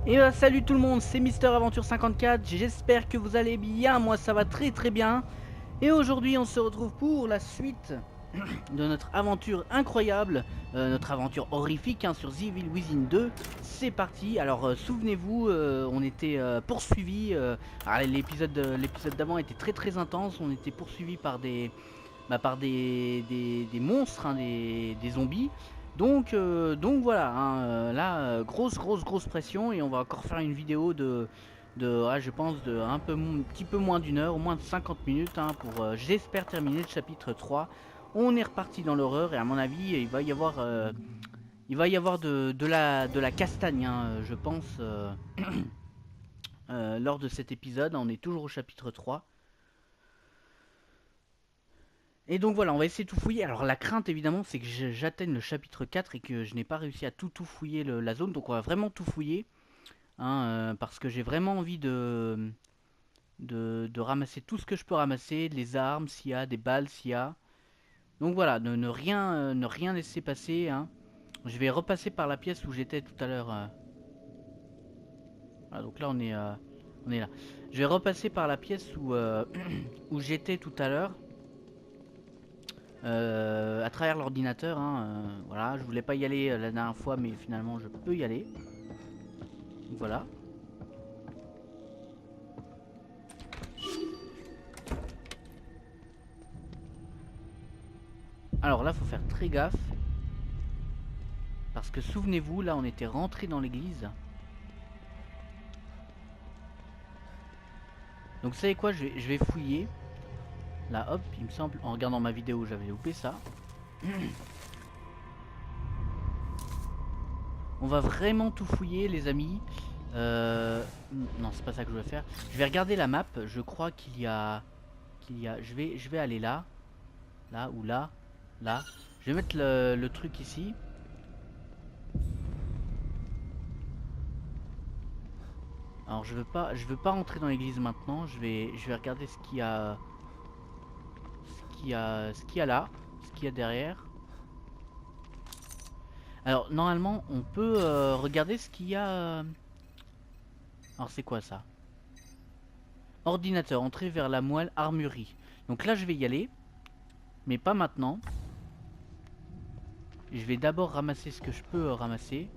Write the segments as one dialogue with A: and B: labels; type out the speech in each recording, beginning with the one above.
A: Et salut tout le monde, c'est Mister Aventure 54, j'espère que vous allez bien, moi ça va très très bien. Et aujourd'hui on se retrouve pour la suite de notre aventure incroyable, notre aventure horrifique sur The Evil Within 2. C'est parti, alors souvenez-vous, on était poursuivis, l'épisode d'avant était très très intense, on était poursuivis par des monstres, des zombies. Donc voilà, grosse pression et on va encore faire une vidéo je pense, un petit peu moins d'une heure, au moins de 50 minutes pour, j'espère, terminer le chapitre 3. On est reparti dans l'horreur et à mon avis, il va y avoir de la castagne, je pense, lors de cet épisode. On est toujours au chapitre 3. Et donc voilà, on va essayer de tout fouiller. Alors la crainte évidemment, c'est que j'atteigne le chapitre 4 et que je n'ai pas réussi à tout fouiller la zone. Donc on va vraiment tout fouiller, parce que j'ai vraiment envie de ramasser tout ce que je peux ramasser, les armes s'il y a, des balles s'il y a. Donc voilà, ne rien laisser passer. Je vais repasser par la pièce où j'étais tout à l'heure. Voilà, donc là on est là. Je vais repasser par la pièce où j'étais tout à l'heure. À travers l'ordinateur. Voilà, je voulais pas y aller la dernière fois, mais finalement je peux y aller. Donc voilà. Alors là, faut faire très gaffe. Parce que souvenez-vous, là on était rentré dans l'église. Donc vous savez quoi, je vais fouiller. Là hop, il me semble, en regardant ma vidéo j'avais loupé ça. On va vraiment tout fouiller les amis. Non, c'est pas ça que je veux faire. Je vais regarder la map, je crois je vais aller là. Là ou là. Là. Je vais mettre le truc ici. Alors je veux pas rentrer dans l'église maintenant. Je vais regarder ce qu'il y a là, ce qu'il y a derrière. Alors normalement on peut regarder ce qu'il y a. Alors c'est quoi ça? Ordinateur, entrée vers la moelle armurerie. Donc là je vais y aller, mais pas maintenant. Je vais d'abord ramasser ce que je peux ramasser.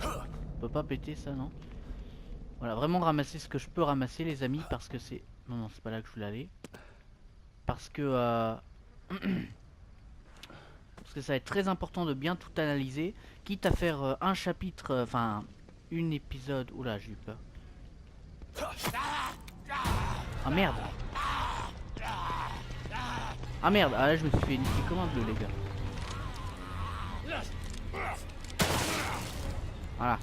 A: On peut pas péter ça, non? Voilà, vraiment ramasser ce que je peux ramasser les amis, parce que c'est... Non, non, c'est pas là que je voulais aller. Parce que... parce que ça va être très important de bien tout analyser. Quitte à faire un chapitre... Enfin, une épisode... Oula, j'ai eu peur. Ah merde. Ah merde, ah là je me suis fait niquer comme un bleu les gars. Voilà.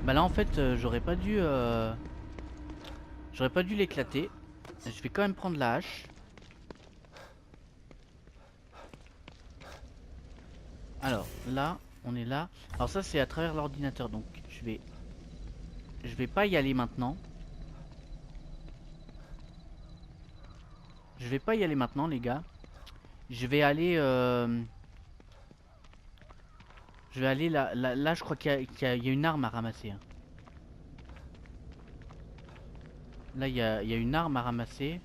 A: Bah là en fait j'aurais pas dû l'éclater. Je vais quand même prendre la hache. Alors là, on est là. Alors ça c'est à travers l'ordinateur, donc je vais pas y aller maintenant. Je vais pas y aller maintenant les gars. Je vais aller là, je crois qu'il y a une arme à ramasser. Là il y a une arme à ramasser.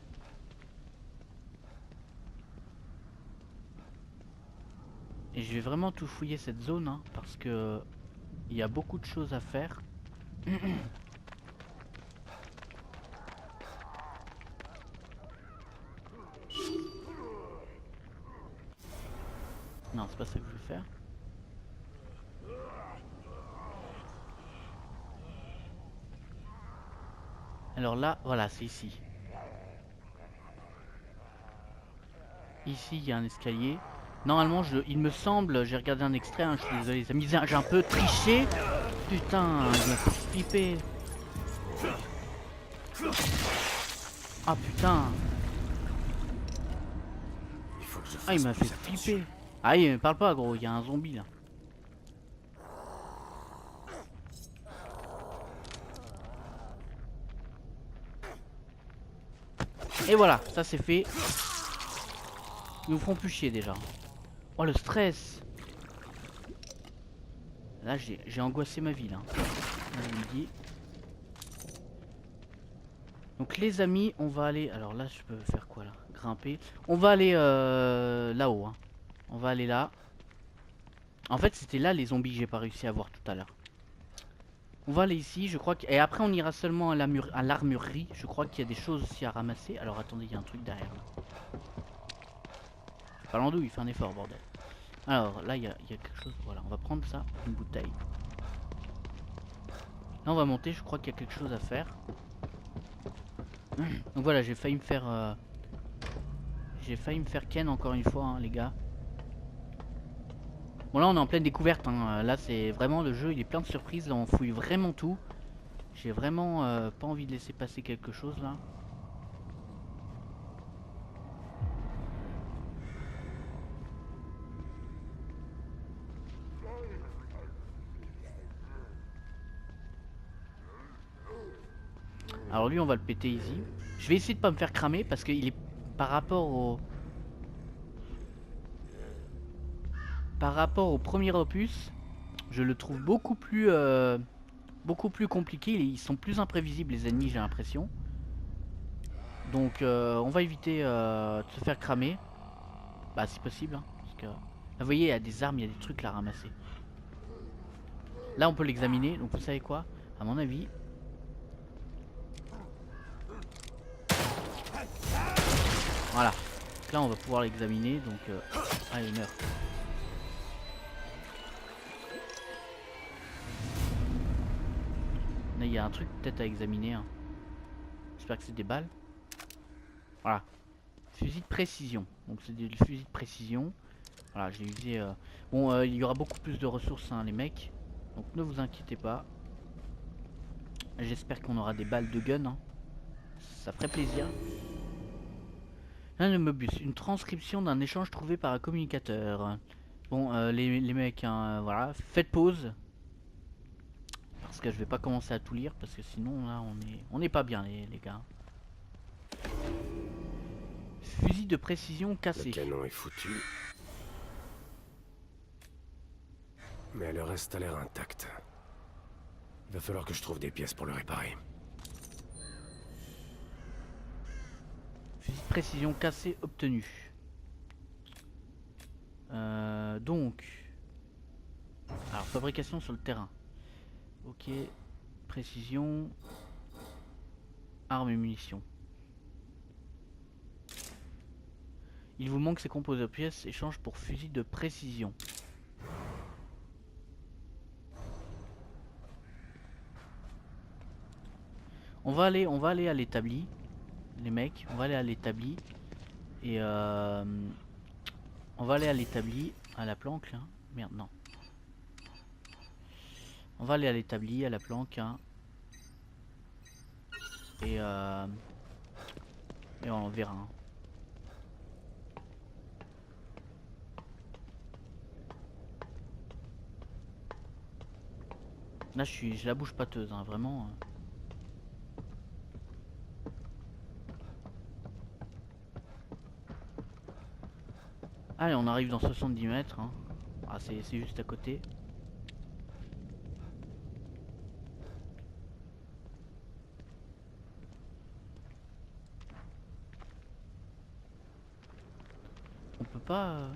A: Et je vais vraiment tout fouiller cette zone parce que il y a beaucoup de choses à faire. Non, c'est pas ça que je veux faire. Alors là, voilà, c'est ici. Ici, il y a un escalier. Normalement, il me semble, j'ai regardé un extrait, je suis désolé les amis, j'ai un peu triché. Putain, il m'a fait flipper. Ah putain. Ah, il m'a fait flipper. Ah, il me parle pas gros, il y a un zombie là. Et voilà, ça c'est fait. Ils nous feront plus chier déjà. Oh le stress. Là j'ai angoissé ma vie là. Là, je me dis. Donc les amis, on va aller... Alors là je peux faire quoi là? Grimper. On va aller là-haut. Hein. On va aller là. En fait c'était là les zombies que j'ai pas réussi à voir tout à l'heure. On va aller ici, je crois que... Et après on ira seulement à l'armurerie. Je crois qu'il y a des choses aussi à ramasser. Alors attendez, il y a un truc derrière là. Pas l'andouille, il fait un effort bordel. Alors là il y a quelque chose, voilà, on va prendre ça, une bouteille. Là on va monter, je crois qu'il y a quelque chose à faire. Donc voilà, j'ai failli me faire ken encore une fois hein, les gars. Bon là on est en pleine découverte hein. Là c'est vraiment le jeu, il est plein de surprises, là on fouille vraiment tout. J'ai vraiment pas envie de laisser passer quelque chose là. Alors lui on va le péter easy. Je vais essayer de pas me faire cramer parce qu'il est par rapport au premier opus, je le trouve beaucoup plus compliqué. Ils sont plus imprévisibles les ennemis, j'ai l'impression. Donc on va éviter de se faire cramer. Bah si possible hein, parce que là, vous voyez il y a des armes, il y a des trucs là à ramasser. Là on peut l'examiner, donc vous savez quoi? À mon avis. Voilà. Donc là on va pouvoir l'examiner, donc allez il meurt. Là il y a un truc peut-être à examiner hein. J'espère que c'est des balles. Voilà. Fusil de précision. Donc c'est des fusils de précision. Voilà, j'ai usé... Bon, il y aura beaucoup plus de ressources, hein, les mecs. Donc ne vous inquiétez pas. J'espère qu'on aura des balles de gun. Hein. Ça ferait plaisir. Un Mobus, une transcription d'un échange trouvé par un communicateur. Bon, les mecs, hein, voilà. Faites pause. Parce que je vais pas commencer à tout lire. Parce que sinon, là, on est pas bien, les gars. Fusil de précision cassé.
B: Le canon est foutu. Mais le reste a l'air intact. Il va falloir que je trouve des pièces pour le réparer.
A: Fusil de précision cassé obtenu. Donc... Alors, fabrication sur le terrain. Ok. Précision. Armes et munitions. Il vous manque ces composés de pièces. Échange pour fusil de précision. On va aller à l'établi. Les mecs, on va aller à l'établi. Et on va aller à l'établi. À la planque là. Merde, non. On va aller à l'établi, à la planque. Hein. Et on verra. Hein. Là, j'ai la bouche pâteuse, hein, vraiment. Allez, on arrive dans 70 mètres. Hein. Ah, c'est juste à côté. On peut pas...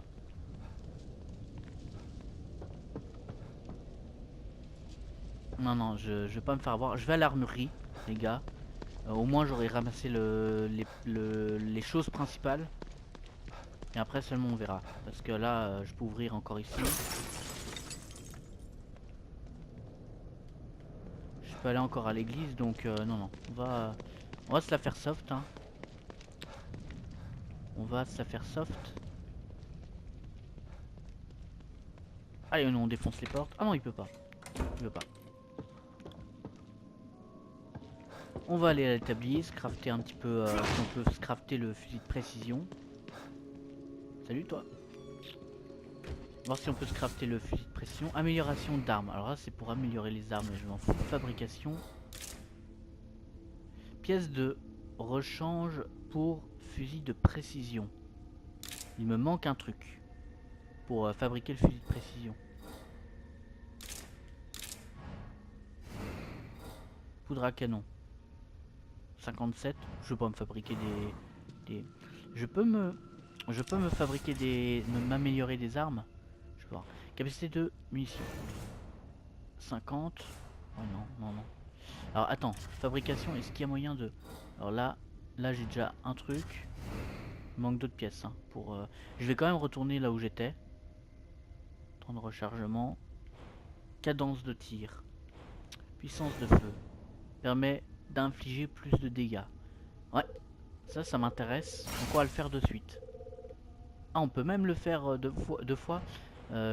A: Non, je vais pas me faire avoir. Je vais à l'armurerie, les gars. Au moins, j'aurai ramassé les choses principales. Et après seulement on verra. Parce que là, je peux ouvrir encore ici. Je peux aller encore à l'église, donc non. On va se la faire soft. Hein. On va se la faire soft. Allez, on défonce les portes. Ah non, il peut pas. Il veut pas. On va aller à l'établi, scrafter un petit peu, si on peut scrafter le fusil de précision. Salut toi. Voir si on peut scrafter le fusil de précision. Amélioration d'armes. Alors là c'est pour améliorer les armes, je m'en fous. Fabrication. Pièce de rechange pour fusil de précision. Il me manque un truc pour fabriquer le fusil de précision. Poudre à canon. 57. Je peux pas me fabriquer des... Je peux me fabriquer des... m'améliorer des armes. Je vais voir. Capacité de munitions. 50. Oh non. Alors attends, fabrication, est-ce qu'il y a moyen de... Alors là j'ai déjà un truc. Il manque d'autres pièces hein, pour... Je vais quand même retourner là où j'étais. Temps de rechargement. Cadence de tir. Puissance de feu. Permet d'infliger plus de dégâts. Ouais, ça m'intéresse. Donc on va le faire de suite. Ah, on peut même le faire deux fois.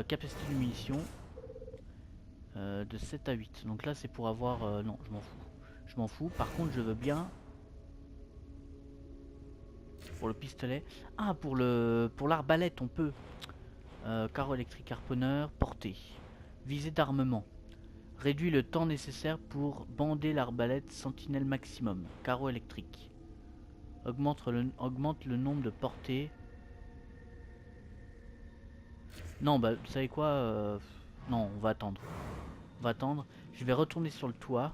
A: Capacité de munitions. De 7 à 8. Donc là c'est pour avoir... non, je m'en fous. Je m'en fous. Par contre je veux bien... Pour le pistolet. Ah, pour l'arbalète on peut. Carreau électrique harponneur. Portée. Visée d'armement. Réduit le temps nécessaire pour bander l'arbalète sentinelle maximum. Carreau électrique. Augmente le nombre de portées. Non, bah, vous savez quoi non, on va attendre. On va attendre. Je vais retourner sur le toit.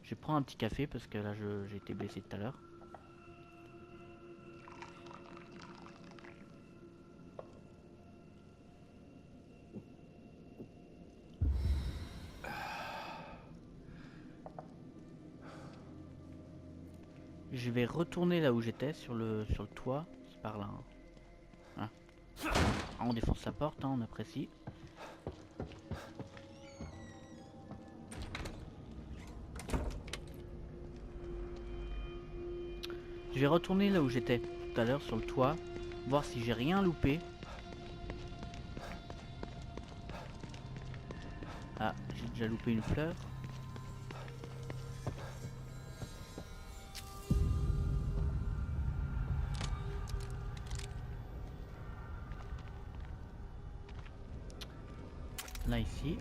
A: Je vais prendre un petit café parce que là, j'ai été blessé tout à l'heure. Je vais retourner là où j'étais, sur le toit. C'est par là. Hein. Ah, on défonce sa porte, hein, on apprécie. Je vais retourner là où j'étais tout à l'heure, sur le toit. Voir si j'ai rien loupé. Ah, j'ai déjà loupé une fleur. Là ici.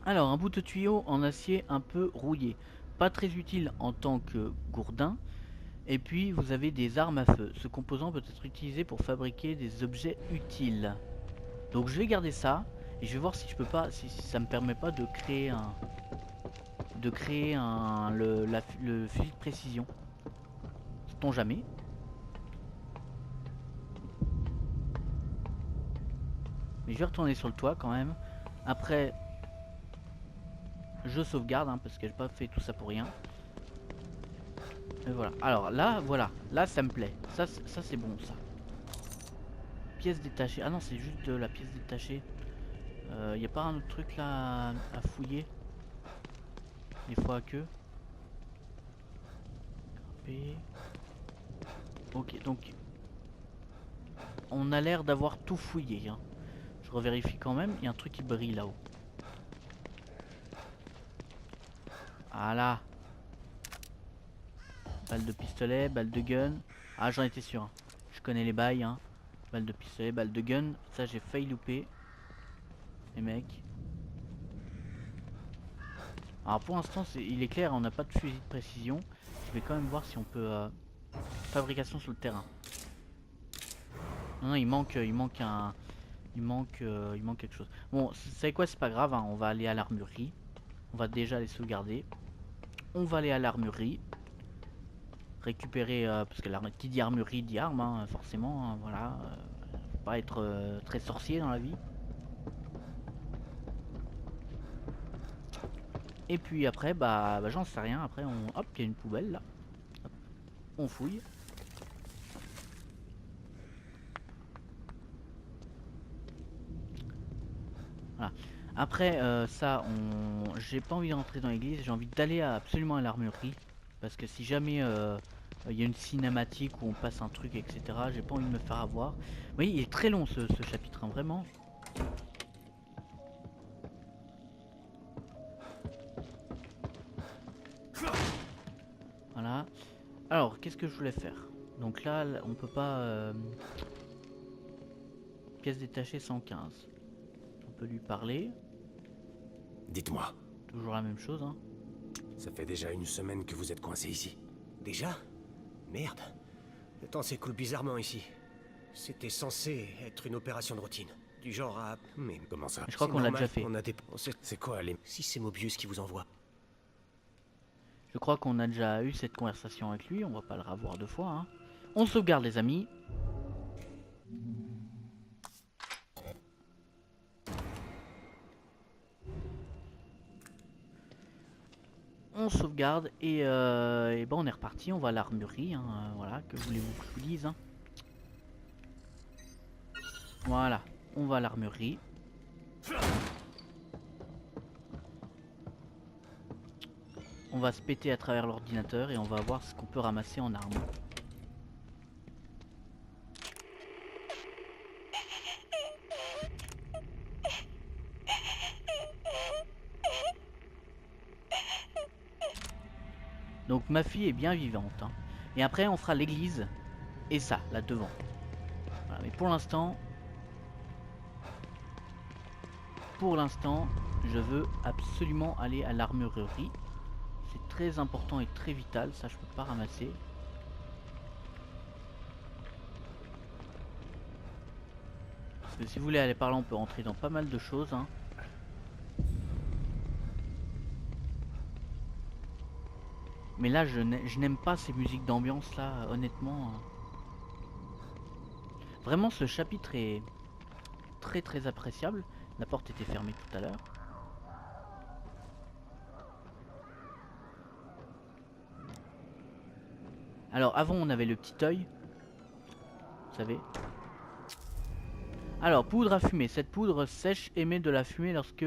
A: Alors un bout de tuyau en acier un peu rouillé. Pas très utile en tant que gourdin. Et puis vous avez des armes à feu. Ce composant peut être utilisé pour fabriquer des objets utiles. Donc je vais garder ça. Et je vais voir si je peux pas, si ça me permet pas de créer le fusil de précision. Sait-on jamais. Mais je vais retourner sur le toit quand même. Après, je sauvegarde hein, parce que j'ai pas fait tout ça pour rien. Et voilà. Alors là, voilà. Là, ça me plaît. Ça c'est bon ça. Pièce détachée. Ah non, c'est juste de la pièce détachée. Y a pas un autre truc là à fouiller? Des fois que. Ok, donc on a l'air d'avoir tout fouillé. Hein. Je revérifie quand même. Il y a un truc qui brille là-haut. Voilà. Balle de pistolet, balle de gun. Ah, j'en étais sûr. Hein. Je connais les bails. Hein. Balle de pistolet, balle de gun. Ça, j'ai failli louper. Les mecs. Alors pour l'instant, il est clair, on n'a pas de fusil de précision. Je vais quand même voir si on peut... fabrication sur le terrain. Non, il manque quelque chose. Bon, vous savez quoi, c'est pas grave, hein, on va aller à l'armurerie. On va déjà les sauvegarder. On va aller à l'armurerie. Récupérer, parce que qui dit armurerie dit arme, hein, forcément, hein, voilà. Faut pas être très sorcier dans la vie. Et puis après, bah j'en sais rien. Après, hop, il y a une poubelle là. Hop, on fouille. Voilà. Après ça, j'ai pas envie de rentrer dans l'église. J'ai envie d'aller absolument à l'armurerie. Parce que si jamais il y a une cinématique où on passe un truc, etc., j'ai pas envie de me faire avoir. Vous voyez, il est très long ce chapitre, hein, vraiment. Voilà. Alors, qu'est-ce que je voulais faire? Donc là, on peut pas... Pièce détachée 115. On peut lui parler.
B: Dites-moi.
A: Toujours la même chose, hein.
B: Ça fait déjà une semaine que vous êtes coincé ici. Déjà? Merde.
C: Le temps s'écoule bizarrement ici. C'était censé être une opération de routine. Du genre à... Mais
B: Comment ça?
A: Je crois
C: c'est
A: qu'on l'a
C: normal,
A: déjà fait.
C: On a des...
B: C'est quoi les...
C: Si c'est Mobius qui vous envoie.
A: Je crois qu'on a déjà eu cette conversation avec lui, on va pas le revoir deux fois. Hein. On sauvegarde les amis. On sauvegarde et ben on est reparti, on va à l'armurerie. Hein, voilà, que voulez-vous que je vous dise hein. Voilà, on va à l'armurerie. On va se péter à travers l'ordinateur et on va voir ce qu'on peut ramasser en armes. Donc ma fille est bien vivante. Hein. Et après on fera l'église et ça, là devant. Voilà, mais pour l'instant, je veux absolument aller à l'armurerie. C'est très important et très vital, ça je peux pas ramasser. Parce que si vous voulez aller par là, on peut rentrer dans pas mal de choses. Hein. Mais là, je n'aime pas ces musiques d'ambiance là, honnêtement. Vraiment, ce chapitre est très appréciable. La porte était fermée tout à l'heure. Alors, avant, on avait le petit œil. Vous savez. Alors, poudre à fumer. Cette poudre sèche émet de la fumée lorsque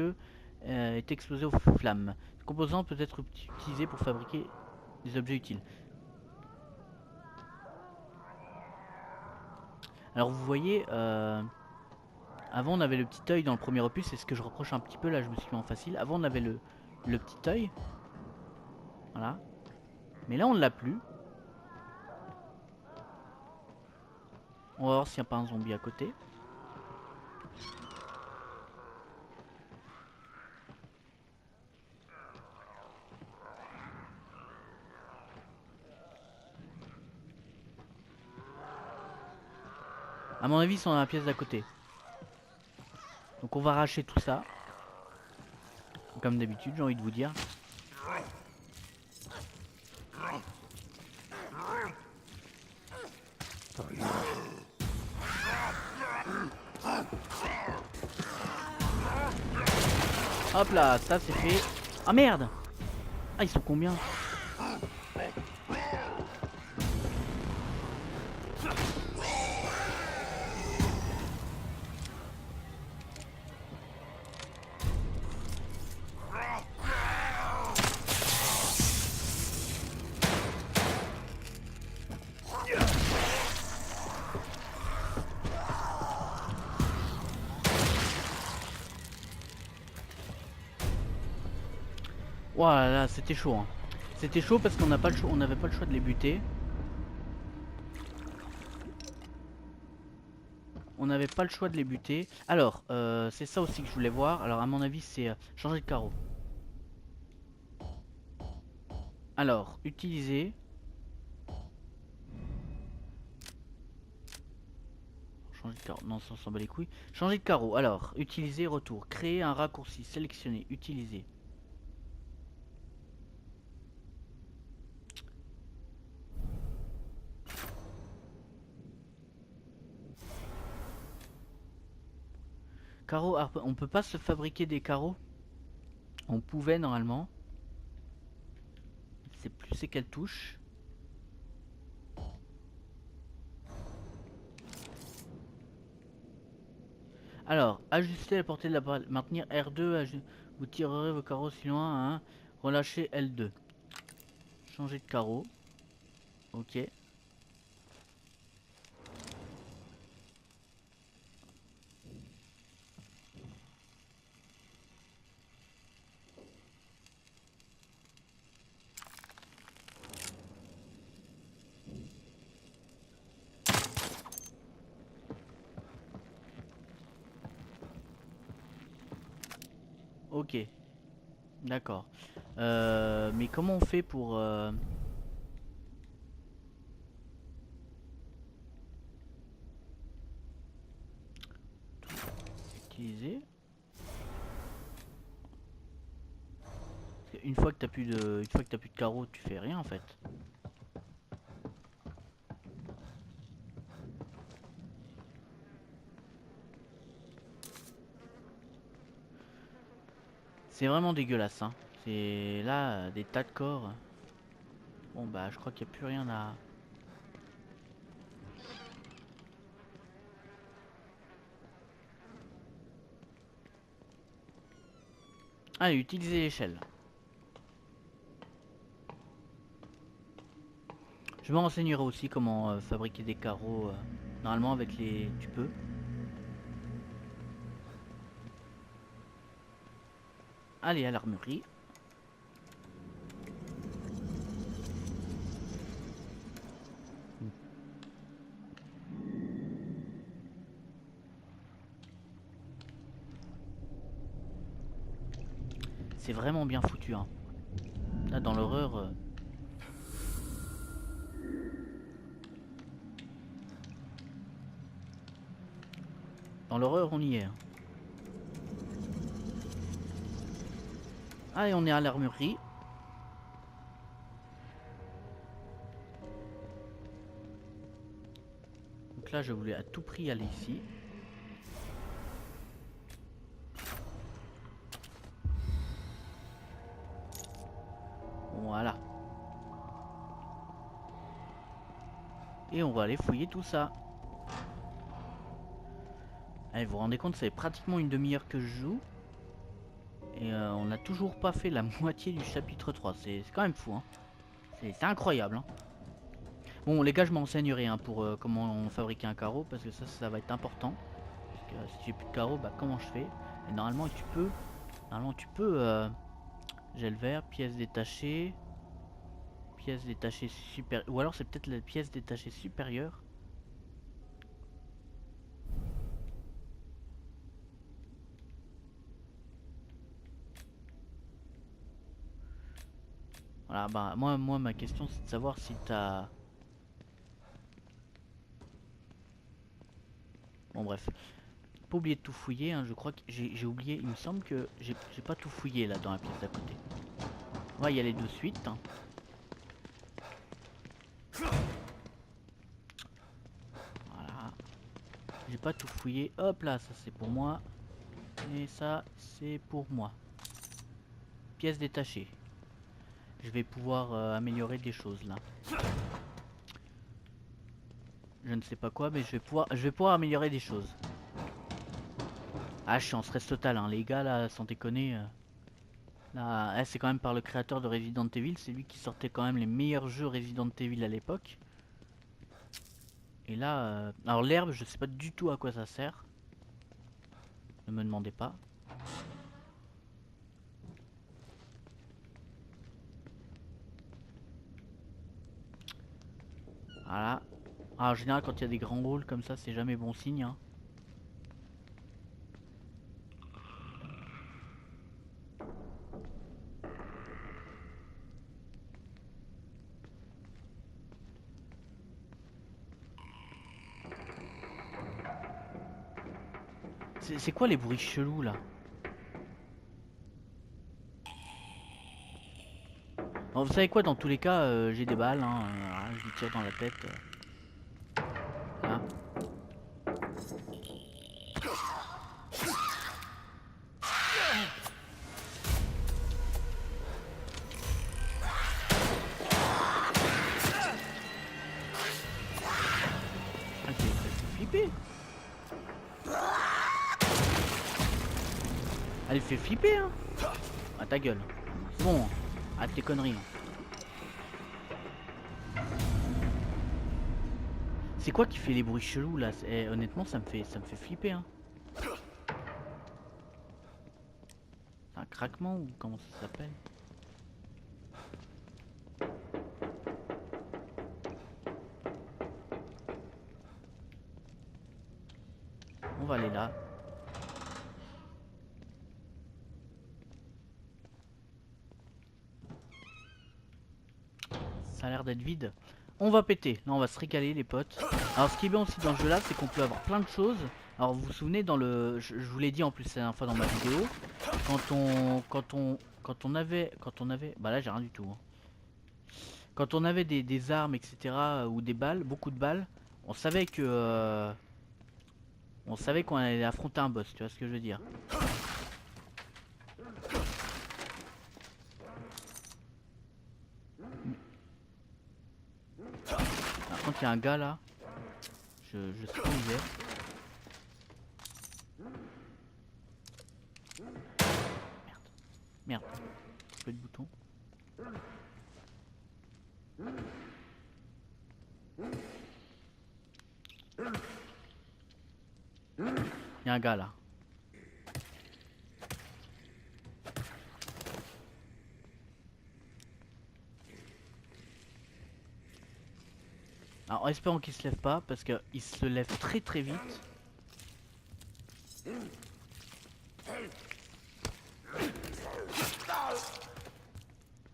A: est exposée aux flammes. Ce composant peut être utilisé pour fabriquer des objets utiles. Alors, vous voyez, avant on avait le petit œil dans le premier opus, c'est ce que je reproche un petit peu, là je me suis mis en facile. Avant on avait le petit œil. Voilà. Mais là on ne l'a plus. On va voir s'il n'y a pas un zombie à côté. À mon avis, ils sont dans la pièce d'à côté. Donc on va arracher tout ça. Comme d'habitude, j'ai envie de vous dire. Hop là, ça c'est fait. Ah merde! Ah, ils sont combien? Voilà, là, c'était chaud. Hein. C'était chaud parce qu'on n'a pas le choix, on n'avait pas le choix de les buter. On n'avait pas le choix de les buter. Alors, c'est ça aussi que je voulais voir. Alors, à mon avis, c'est changer de carreau. Alors, utiliser. Changer de carreau. Non, ça s'en bat les couilles. Changer de carreau. Alors, utiliser, retour. Créer un raccourci. Sélectionner. Utiliser. Carreau. On peut pas se fabriquer des carreaux. On pouvait normalement. C'est plus c'est quelle touche. Alors, ajuster la portée de la balle. Maintenir R2. Vous tirerez vos carreaux si loin. Hein. Relâchez L2. Changer de carreau. Ok. Ok. D'accord. Mais comment on fait pour... utiliser. Une fois que t'as plus de carreaux, tu fais rien en fait. C'est vraiment dégueulasse, hein. C'est là des tas de corps. Bon bah je crois qu'il n'y a plus rien à... Allez, utiliser l'échelle. Je me renseignerai aussi comment fabriquer des carreaux. Normalement avec les... tu peux. Allez à l'armurerie. C'est vraiment bien foutu, hein. Là dans l'horreur... Dans l'horreur on y est. Hein. Allez, on est à l'armurerie. Donc là je voulais à tout prix aller ici. Voilà. Et on va aller fouiller tout ça. Allez, vous vous rendez compte, c'est pratiquement une demi-heure que je joue. Et on n'a toujours pas fait la moitié du chapitre 3. C'est quand même fou, hein. C'est incroyable, hein. Bon les gars, je m'enseignerai hein, pour comment fabriquer un carreau. Parce que ça va être important. Parce que si j'ai plus de carreaux, bah comment je fais? Et normalement tu peux... Gel vert, pièces détachées. Pièces détachées super... Ou alors c'est peut-être la pièce détachée supérieure. Voilà, bah moi ma question c'est de savoir si t'as... Bon bref. Pas oublier de tout fouiller, hein. Je crois que j'ai oublié, il me semble que j'ai pas tout fouillé là dans la pièce d'à côté. On va y aller de suite. Hein. Voilà. J'ai pas tout fouillé. Hop là, ça c'est pour moi. Et ça c'est pour moi. Pièces détachées. Je vais pouvoir améliorer des choses là. Je ne sais pas quoi, mais je vais pouvoir améliorer des choses. Ah, je suis en stress total, hein. Les gars là, sans déconner. Là, c'est quand même par le créateur de Resident Evil. C'est lui qui sortait quand même les meilleurs jeux Resident Evil à l'époque. Et là, alors l'herbe, je sais pas du tout à quoi ça sert. Ne me demandez pas. Voilà. Ah, en général, quand il y a des grands halls comme ça, c'est jamais bon signe. Hein. C'est quoi les bruits chelous là? Bon, vous savez quoi, dans tous les cas, j'ai des balles, hein, je lui tire dans la tête. Voilà. Ah, fait flipper. Elle fait flipper, hein. Ah, ta gueule. C'est bon, arrête tes conneries. C'est quoi qui fait les bruits chelous là? Honnêtement, ça me fait flipper, hein. C'est un craquement ou comment ça s'appelle? On va aller là. Ça a l'air d'être vide. On va péter. Là, on va se régaler, les potes. Alors, ce qui est bien aussi dans ce jeu-là, c'est qu'on peut avoir plein de choses. Alors, vous vous souvenez, dans le... je vous l'ai dit en plus la dernière fois dans ma vidéo. Quand on avait... Bah là, j'ai rien du tout. Hein. Quand on avait des armes, etc. Ou des balles, beaucoup de balles, on savait que... on savait qu'on allait affronter un boss, tu vois ce que je veux dire. Par contre, il y a un gars là. Je sais pas où il est. Merde. Plus de bouton. Il y a un gars là. Alors, en espérant qu'il se lève pas, parce qu'il se lève très très vite.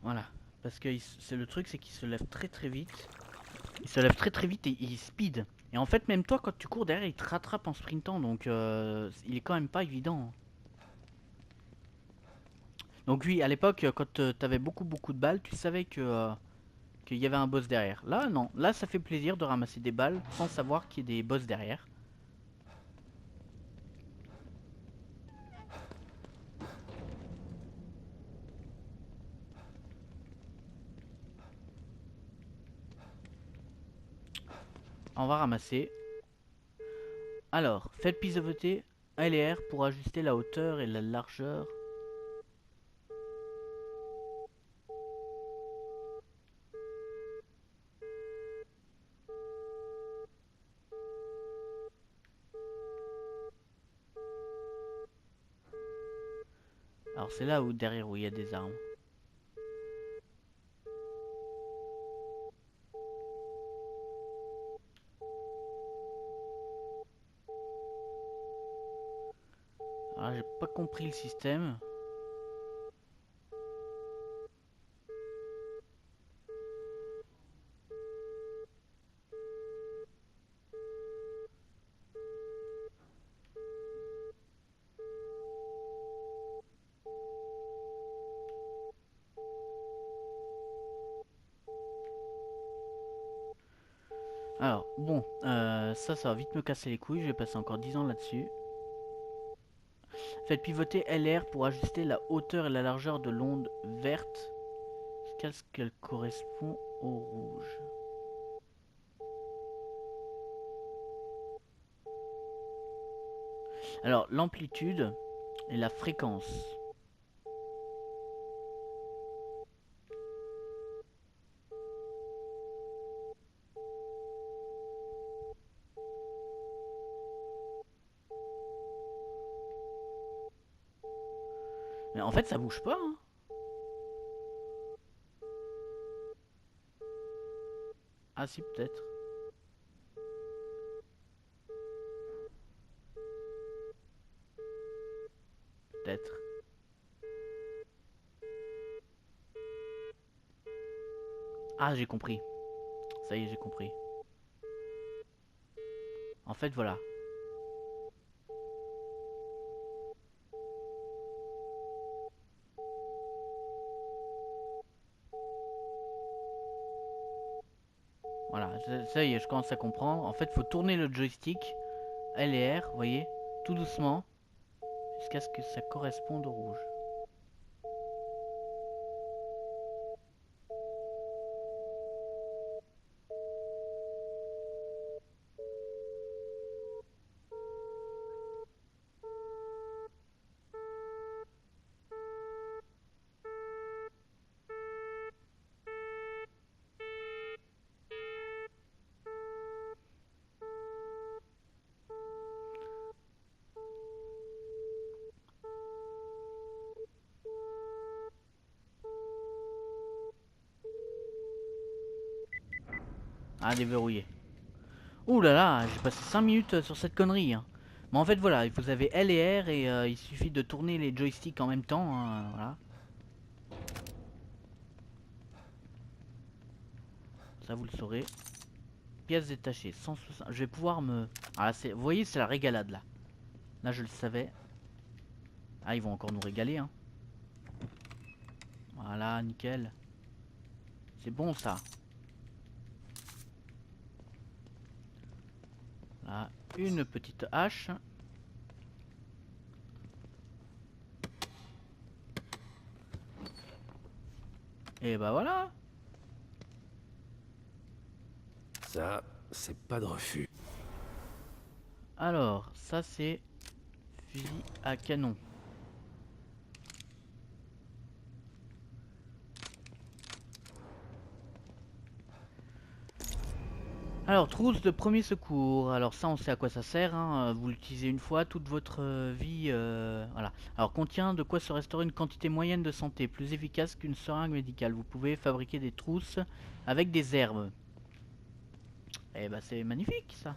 A: Voilà. Parce que c'est le truc, c'est qu'il se lève très très vite. Il se lève très très vite et il speed. Et en fait, même toi, quand tu cours derrière, il te rattrape en sprintant. Donc, il est quand même pas évident. Donc oui, à l'époque, quand t'avais beaucoup de balles, tu savais que qu'il y avait un boss derrière. Là, non. Là, ça fait plaisir de ramasser des balles sans savoir qu'il y a des boss derrière. On va ramasser. Alors, faites pivoter L et R pour ajuster la hauteur et la largeur. Alors c'est là où derrière où il y a des armes. Alors j'ai pas compris le système. Alors bon, ça va vite me casser les couilles, je vais passer encore 10 ans là-dessus. Faites pivoter LR pour ajuster la hauteur et la largeur de l'onde verte jusqu'à ce qu'elle correspond au rouge. Alors l'amplitude et la fréquence. Mais en fait ça bouge pas hein. Ah si peut-être. Peut-être. Ah j'ai compris. Ça y est j'ai compris. En fait voilà. Voilà, ça y est, je commence à comprendre. En fait, faut tourner le joystick L et R, vous voyez, tout doucement, jusqu'à ce que ça corresponde au rouge. Ah, déverrouillé. Ouh là là, j'ai passé 5 minutes sur cette connerie. Hein. Mais en fait, voilà, vous avez L et R et il suffit de tourner les joysticks en même temps. Hein, voilà. Ça vous le saurez. Pièces détachées, 160. Je vais pouvoir me... Ah, vous voyez, c'est la régalade là. Là, je le savais. Ah, ils vont encore nous régaler, hein. Voilà, nickel. C'est bon ça. Là, une petite hache. Et bah voilà.
B: Ça, c'est pas de refus.
A: Alors, ça c'est fusil à canon. Alors, trousse de premier secours. Alors ça, on sait à quoi ça sert, hein. Vous l'utilisez une fois toute votre vie. Voilà. Alors, contient de quoi se restaurer une quantité moyenne de santé, plus efficace qu'une seringue médicale. Vous pouvez fabriquer des trousses avec des herbes. Eh bah, c'est magnifique ça.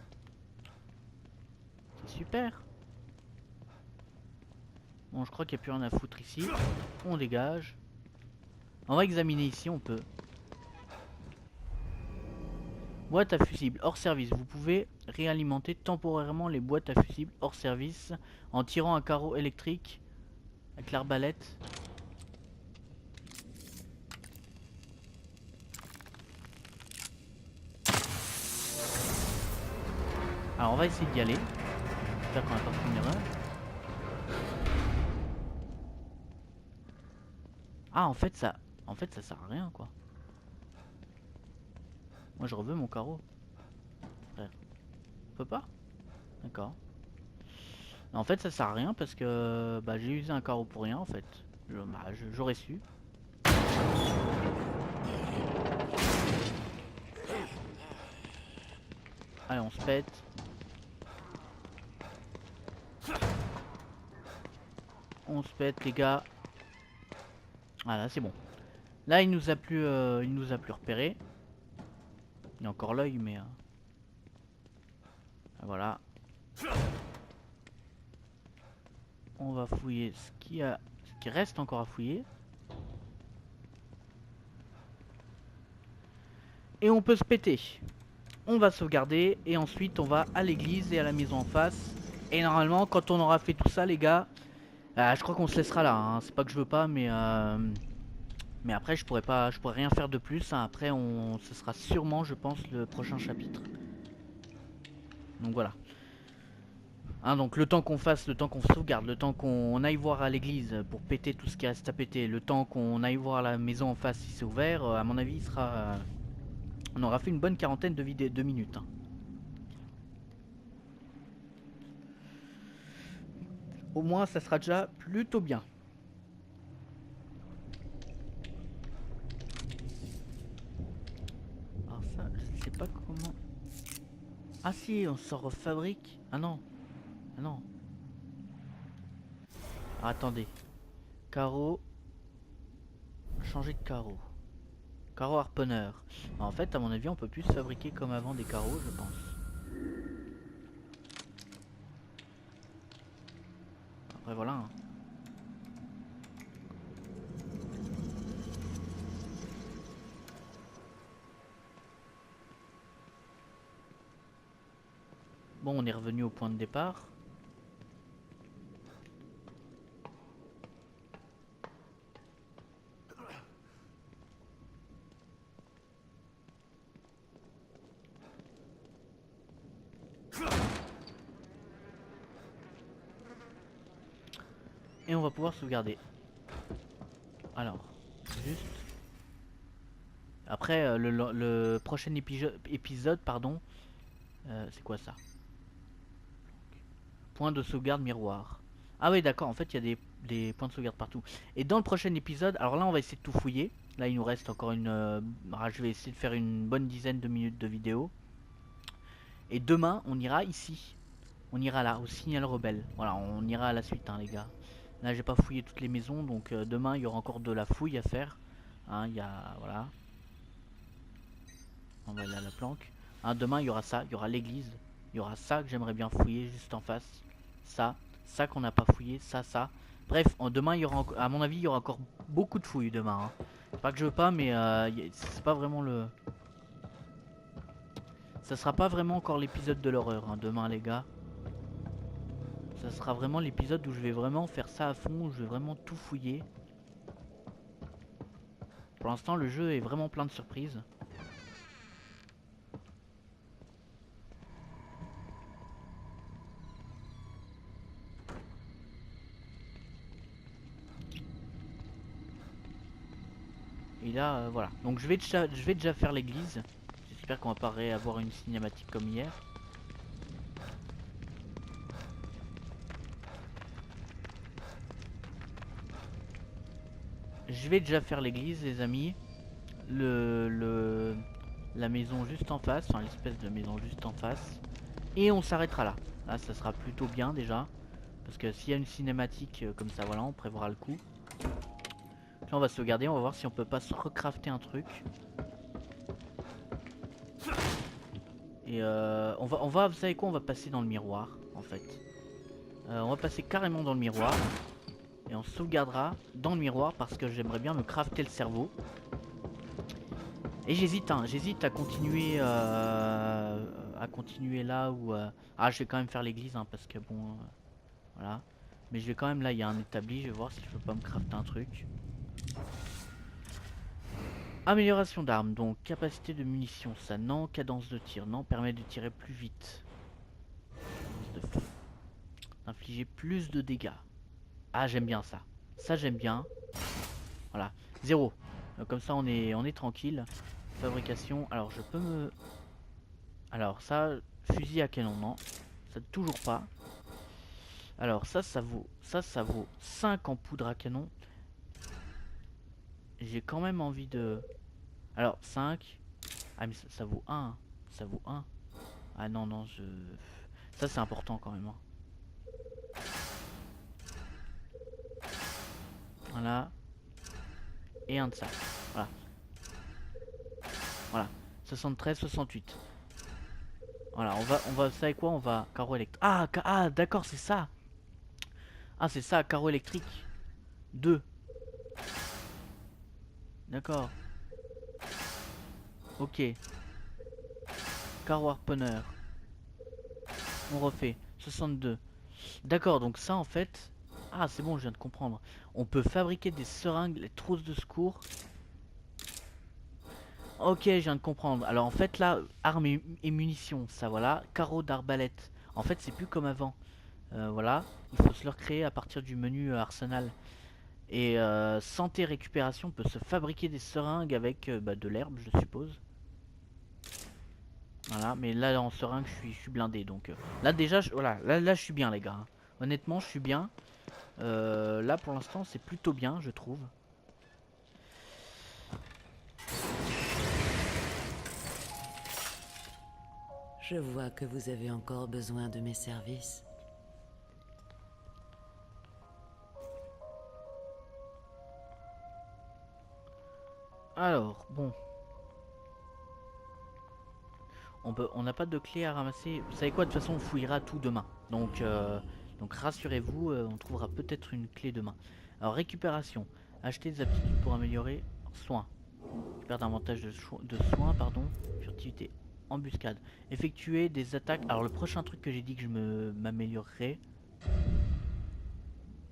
A: C'est super. Bon, je crois qu'il n'y a plus rien à foutre ici. On dégage. On va examiner ici, on peut. Boîte à fusibles hors service. Vous pouvez réalimenter temporairement les boîtes à fusibles hors service en tirant un carreau électrique avec l'arbalète. Alors on va essayer d'y aller. J'espère qu'on n'a pas fait une erreur. Ah en fait ça sert à rien quoi. Moi je reveux mon carreau. Frère. On peut pas? D'accord. En fait ça sert à rien parce que bah, j'ai usé un carreau pour rien en fait. J'aurais su. Allez on se pète. On se pète les gars. Voilà c'est bon. Là il nous a plus repéré. Il y a encore l'œil mais voilà. On va fouiller ce qui reste encore à fouiller. Et on peut se péter. On va sauvegarder et ensuite on va à l'église et à la maison en face. Et normalement quand on aura fait tout ça les gars, je crois qu'on se laissera là, hein. C'est pas que je veux pas mais après je pourrais rien faire de plus, hein. Après ce sera sûrement je pense le prochain chapitre. Donc voilà. Hein, donc le temps qu'on fasse, le temps qu'on sauvegarde, le temps qu'on aille voir à l'église pour péter tout ce qui reste à péter, le temps qu'on aille voir la maison en face si c'est ouvert, à mon avis il sera... on aura fait une bonne quarantaine de minutes. Hein. Au moins ça sera déjà plutôt bien. Alors ça, je sais pas comment... Ah si, on s'en refabrique. Ah non. Ah non. Alors, attendez. Carreau. Changer de carreau. Carreau harponneur. En fait, à mon avis, on peut plus fabriquer comme avant des carreaux, je pense. Après, voilà. Hein. Bon, on est revenu au point de départ. Et on va pouvoir sauvegarder. Alors, juste... Après, le prochain épisode, pardon, c'est quoi ça? Point de sauvegarde miroir. Ah oui d'accord, en fait il y a des points de sauvegarde partout. Et dans le prochain épisode, alors là on va essayer de tout fouiller. Là il nous reste encore une... je vais essayer de faire une bonne dizaine de minutes de vidéo. Et demain on ira ici. On ira là, au signal rebelle. Voilà, on ira à la suite hein, les gars. Là j'ai pas fouillé toutes les maisons, donc demain il y aura encore de la fouille à faire. Hein, il y a... Voilà. On va aller à la planque. Hein, demain il y aura ça, il y aura l'église. Il y aura ça que j'aimerais bien fouiller juste en face. Ça qu'on n'a pas fouillé, ça. Bref, demain il y aura, à mon avis, il y aura encore beaucoup de fouilles demain. Hein. Pas que je veux pas, mais c'est pas vraiment le Ça sera pas vraiment encore l'épisode de l'horreur hein, demain les gars. Ça sera vraiment l'épisode où je vais vraiment faire ça à fond, où je vais vraiment tout fouiller. Pour l'instant le jeu est vraiment plein de surprises. Et là voilà, donc je vais déjà faire l'église. J'espère qu'on va pas avoir une cinématique comme hier. Je vais déjà faire l'église les amis. La maison juste en face, enfin l'espèce de maison juste en face. Et on s'arrêtera là. Là ça sera plutôt bien déjà. Parce que s'il y a une cinématique comme ça, voilà, on prévoira le coup. Là on va sauvegarder, on va voir si on peut pas se recrafter un truc. Et vous savez quoi, on va passer dans le miroir en fait. On va passer carrément dans le miroir. Et on sauvegardera dans le miroir parce que j'aimerais bien me crafter le cerveau. Et j'hésite à continuer là où... Ah je vais quand même faire l'église hein, parce que bon... voilà. Mais je vais quand même là, il y a un établi, je vais voir si je peux pas me crafter un truc. Amélioration d'armes, donc capacité de munitions, ça non, cadence de tir, non, permet de tirer plus vite. Infliger plus de dégâts. Ah j'aime bien ça. Ça j'aime bien. Voilà. 0. Comme ça on est tranquille. Fabrication. Alors je peux me... Alors ça, fusil à canon, non. Ça toujours pas. Alors ça vaut 5 en poudre à canon. J'ai quand même envie de... Alors 5. Ah mais ça vaut 1. Ça vaut 1. Ah non non je... Ça c'est important quand même hein. Voilà. Et un de ça. Voilà. Voilà. 73, 68. Voilà, on va, vous savez quoi, on va... Carreau électrique. Ah d'accord, c'est ça. Ah, c'est ça, carreau électrique. 2. D'accord. Ok. Carreau harponneur. On refait. 62. D'accord, donc ça en fait... Ah, c'est bon, je viens de comprendre. On peut fabriquer des seringues, les trousses de secours. Ok, je viens de comprendre. Alors en fait là, armes et munitions, ça voilà. Carreau d'arbalète. En fait, c'est plus comme avant. Voilà, il faut se le recréer à partir du menu arsenal. Et santé récupération peut se fabriquer des seringues avec de l'herbe, je suppose. Voilà, mais là en seringue, je suis blindé. Donc là déjà, voilà, là je suis bien les gars. Hein. Honnêtement, je suis bien. Là pour l'instant, c'est plutôt bien, je trouve.
D: Je vois que vous avez encore besoin de mes services.
A: Alors, bon. On n'a pas de clé à ramasser. Vous savez quoi, de toute façon, on fouillera tout demain. Donc rassurez-vous, on trouvera peut-être une clé demain. Alors, récupération. Acheter des aptitudes pour améliorer soins. Perdre davantage de soins, pardon. Furtivité. Embuscade. Effectuer des attaques. Alors, le prochain truc que j'ai dit que je m'améliorerai.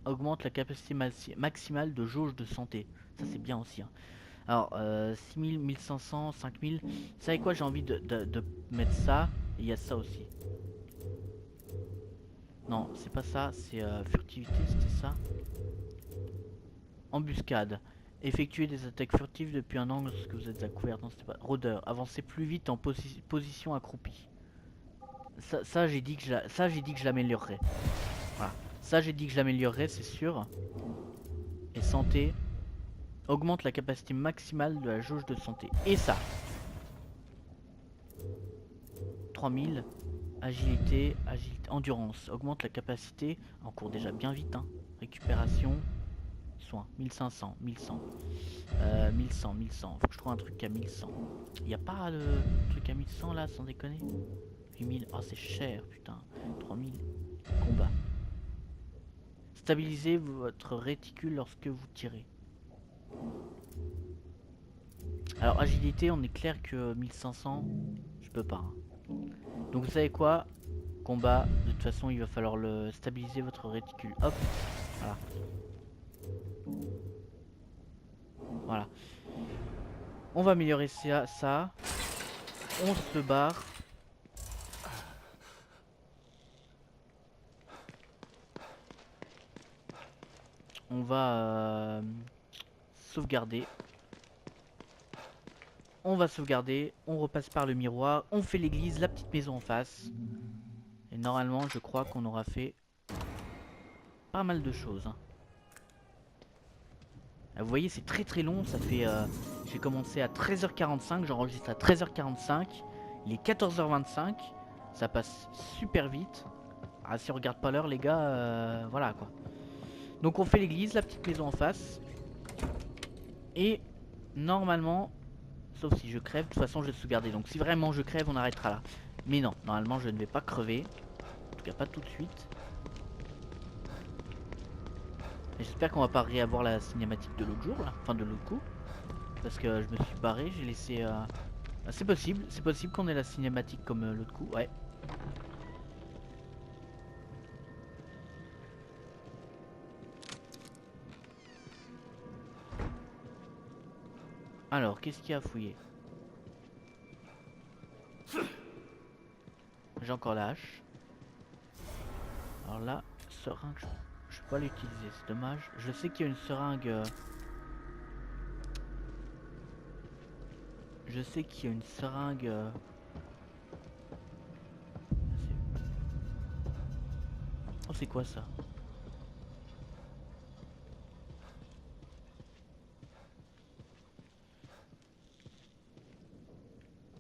A: Augmente la capacité maximale de jauge de santé. Ça, c'est bien aussi. Hein. Alors, 6000, 1500, 5000. Vous savez quoi, j'ai envie de mettre ça. Et il y a ça aussi. Non, c'est pas ça, c'est furtivité, c'était ça. Embuscade. Effectuer des attaques furtives depuis un angle lorsque vous êtes à couvert. Non, c'était pas. Rôdeur. Avancez plus vite en position accroupie. Ça j'ai dit que je l'améliorerais. Voilà. Ça, j'ai dit que je l'améliorerais, c'est sûr. Et santé. Augmente la capacité maximale de la jauge de santé. Et ça 3000. Agilité, endurance. Augmente la capacité. On court déjà bien vite. Hein. Récupération. Soins. 1500, 1100. 1100, 1100. Faut que je trouve un truc à 1100. Y a pas de truc à 1100 là, sans déconner. 8000. Oh, c'est cher, putain. 3000. Combat. Stabilisez votre réticule lorsque vous tirez. Alors agilité, on est clair que 1500, je peux pas. Hein. Donc vous savez quoi? Combat, de toute façon il va falloir le stabiliser votre réticule. Hop, voilà. Voilà. On va améliorer ça. On se barre. On va sauvegarder. On va sauvegarder. On repasse par le miroir. On fait l'église, la petite maison en face. Et normalement, je crois qu'on aura fait pas mal de choses. Hein. Vous voyez, c'est très très long. Ça fait. J'ai commencé à 13h45. J'enregistre à 13h45. Il est 14h25. Ça passe super vite. Ah, si on regarde pas l'heure, les gars, voilà quoi. Donc on fait l'église, la petite maison en face. Et normalement, sauf si je crève, de toute façon je vais sauvegarder. Donc si vraiment je crève, on arrêtera là. Mais non, normalement je ne vais pas crever. En tout cas pas tout de suite. J'espère qu'on va pas réavoir la cinématique de l'autre jour là. Enfin de l'autre coup. Parce que je me suis barré, j'ai laissé... c'est possible qu'on ait la cinématique comme l'autre coup, ouais. Alors, qu'est-ce qu'il y a à fouiller? J'ai encore la hache. Alors là, seringue, je peux pas l'utiliser, c'est dommage. Je sais qu'il y a une seringue... Je sais qu'il y a une seringue... Oh, c'est quoi ça?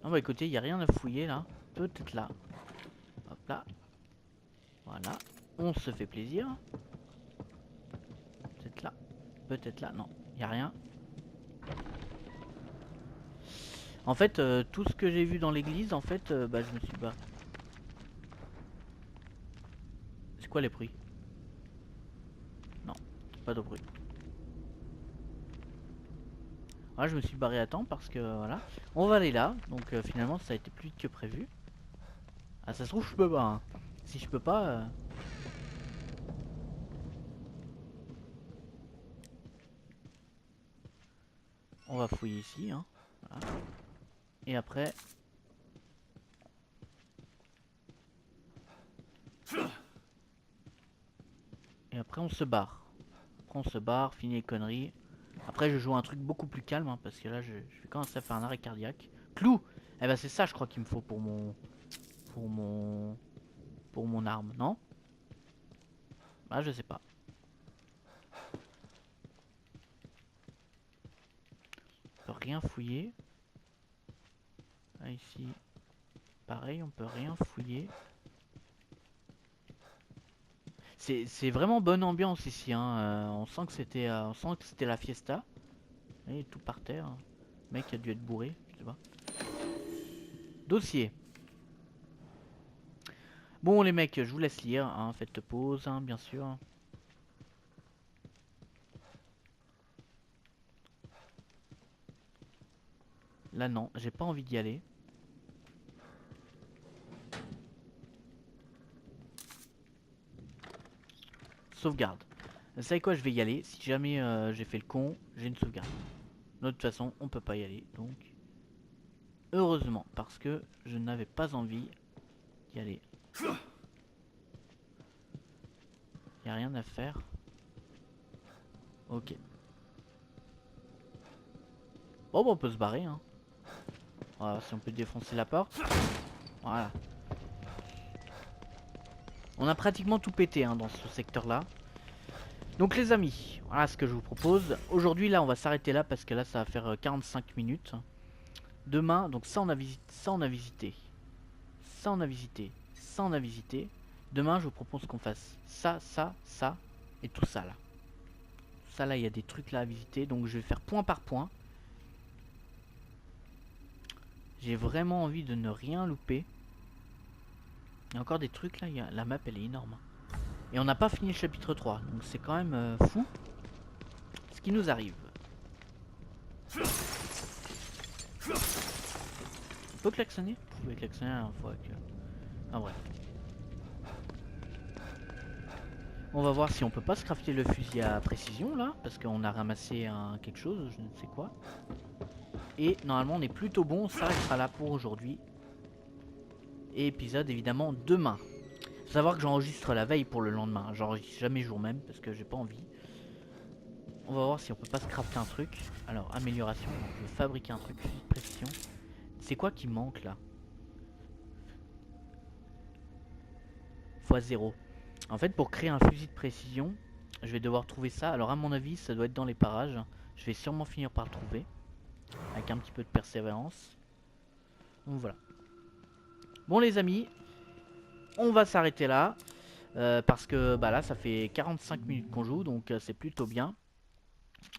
A: Non bah écoutez, il n'y a rien à fouiller là. Peut-être là. Hop là. Voilà. On se fait plaisir. Peut-être là. Peut-être là. Non, il n'y a rien. En fait, tout ce que j'ai vu dans l'église, en fait, bah je me suis barré. C'est quoi les bruits? Non, pas de bruit. Voilà, je me suis barré à temps parce que voilà. On va aller là, donc finalement ça a été plus vite que prévu. Ah ça se trouve je peux pas. Hein. Si je peux pas. On va fouiller ici. Hein. Voilà. Et après. Et après on se barre. Après on se barre, fini les conneries. Après je joue un truc beaucoup plus calme hein, parce que là je vais commencer à faire un arrêt cardiaque. Clou. Eh ben c'est ça je crois qu'il me faut pour mon arme, non? Ah je sais pas. On peut rien fouiller. Là ici. Pareil, on peut rien fouiller. C'est vraiment bonne ambiance ici hein. On sent que c'était la fiesta. Et tout par terre. Le mec a dû être bourré, je sais pas. Dossier. Bon les mecs, je vous laisse lire, hein. Faites pause, hein, bien sûr. Là non, j'ai pas envie d'y aller. Sauvegarde. Vous savez quoi, je vais y aller. Si jamais j'ai fait le con, j'ai une sauvegarde. De toute façon, on peut pas y aller. Donc, heureusement, parce que je n'avais pas envie d'y aller. Y a rien à faire. Ok. Bon, bah, on peut se barrer. Hein. Voilà, si on peut défoncer la porte. Voilà. On a pratiquement tout pété hein, dans ce secteur-là. Donc les amis, voilà ce que je vous propose. Aujourd'hui là on va s'arrêter là parce que là ça va faire 45 minutes. Demain, donc ça on a visité, ça on a visité. Ça on a visité, ça on a visité. Demain je vous propose qu'on fasse ça, ça, ça et tout ça là. Ça là il y a des trucs là à visiter. Donc je vais faire point par point. J'ai vraiment envie de ne rien louper. Il y a encore des trucs là, la map elle est énorme. Et on n'a pas fini le chapitre 3, donc c'est quand même fou ce qui nous arrive. On peut klaxonner? Vous pouvez klaxonner la dernière fois que... Ah bref. On va voir si on peut pas se crafter le fusil à précision là, parce qu'on a ramassé quelque chose, je ne sais quoi. Et normalement on est plutôt bon, on s'arrêtera là pour aujourd'hui. Et épisode évidemment demain. Faut savoir que j'enregistre la veille pour le lendemain, j'enregistre jamais jour même parce que j'ai pas envie. On va voir si on peut pas se crafter un truc. Alors amélioration, donc je vais fabriquer un truc, fusil de précision. C'est quoi qui manque là? x0. En fait, pour créer un fusil de précision, je vais devoir trouver ça. Alors à mon avis, ça doit être dans les parages. Je vais sûrement finir par le trouver. Avec un petit peu de persévérance. Donc voilà. Bon les amis, on va s'arrêter là. Parce que bah là, ça fait 45 minutes qu'on joue. Donc c'est plutôt bien.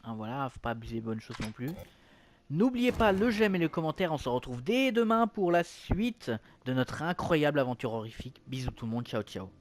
A: Hein, voilà, faut pas abuser des bonnes choses non plus. N'oubliez pas le j'aime et le commentaire. On se retrouve dès demain pour la suite de notre incroyable aventure horrifique. Bisous tout le monde, ciao ciao.